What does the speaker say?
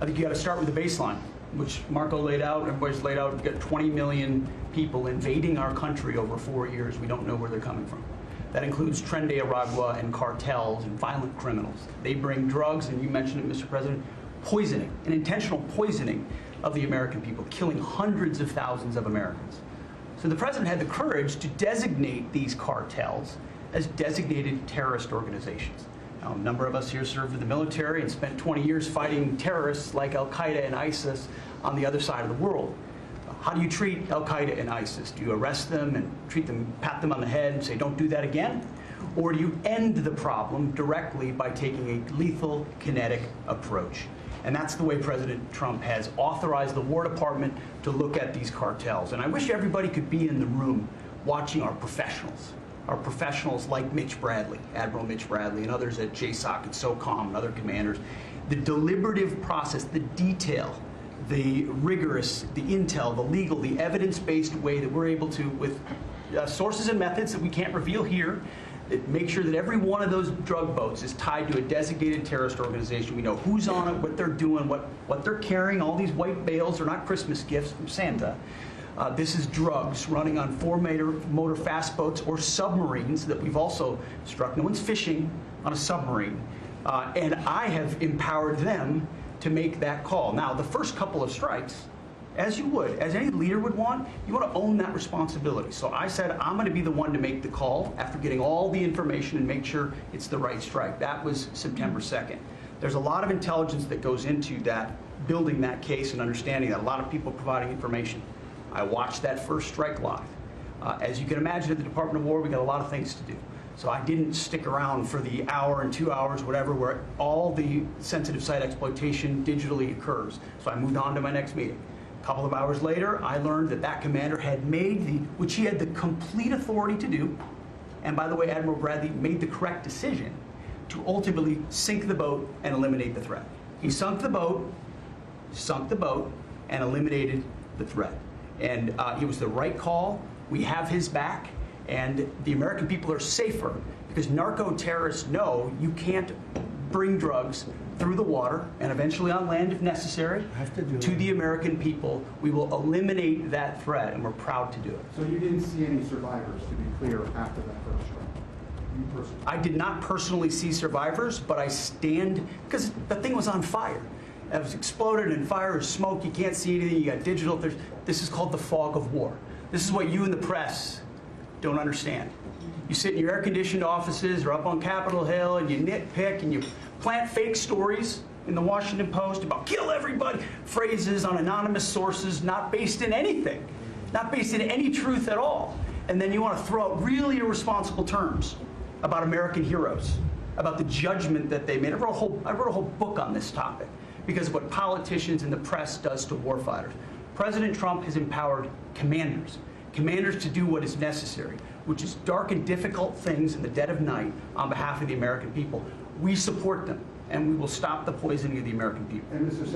I think you got to start with the baseline, which Marco laid out, everybody's laid out. We've got 20 million people invading our country over 4 years. We don't know where they're coming from. That includes Tren de Aragua and cartels and violent criminals. They bring drugs, and you mentioned it, Mr. President, poisoning, an intentional poisoning of the American people, killing hundreds of thousands of Americans. So the president had the courage to designate these cartels as designated terrorist organizations. Now, a number of us here served in the military and spent 20 years fighting terrorists like Al-Qaeda and ISIS on the other side of the world. How do you treat Al-Qaeda and ISIS? Do you arrest them and treat them, pat them on the head and say, don't do that again? Or do you end the problem directly by taking a lethal, kinetic approach? And that's the way President Trump has authorized the War Department to look at these cartels. And I wish everybody could be in the room watching our professionals like Mitch Bradley, Admiral Mitch Bradley, and others at JSOC and SOCOM and other commanders. The deliberative process, the detail, the rigorous, the intel, the legal, the evidence-based way that we're able to, with sources and methods that we can't reveal here, make sure that every one of those drug boats is tied to a designated terrorist organization. We know who's on it, what they're doing, what they're carrying. All these white bales are not Christmas gifts from Santa. This is drugs running on four-motor fast boats or submarines that we've also struck. No one's fishing on a submarine. And I have empowered them to make that call. Now, the first couple of strikes, as you would, as any leader would want, you want to own that responsibility. So I said, I'm going to be the one to make the call after getting all the information and make sure it's the right strike. That was September 2nd. There's a lot of intelligence that goes into that, building that case and understanding that, a lot of people providing information. I watched that first strike live. As you can imagine, at the Department of War, we got a lot of things to do. So I didn't stick around for the hour and 2 hours, whatever, where all the sensitive site exploitation digitally occurs. So I moved on to my next meeting. A couple of hours later, I learned that that commander had made which he had the complete authority to do, and by the way, Admiral Bradley made the correct decision to ultimately sink the boat and eliminate the threat. He sunk the boat, and eliminated the threat. And it was the right call. We have his back, and the American people are safer because narco-terrorists know you can't bring drugs through the water and eventually on land if necessary to the American people. We will eliminate that threat, and we're proud to do it. So you didn't see any survivors, to be clear, after that first strike? You personally? I did not personally see survivors, but I stand, because the thing was on fire. It was exploded and fire and smoke. You can't see anything. You got digital. This is called the fog of war. This is what you in the press don't understand. You sit in your air-conditioned offices or up on Capitol Hill and you nitpick and you plant fake stories in the Washington Post about kill everybody, phrases on anonymous sources not based in anything, not based in any truth at all. And then you want to throw out really irresponsible terms about American heroes, about the judgment that they made. I wrote a whole book on this topic because of what politicians and the press does to warfighters. President Trump has empowered commanders to do what is necessary, which is dark and difficult things in the dead of night on behalf of the American people. We support them, and we will stop the poisoning of the American people.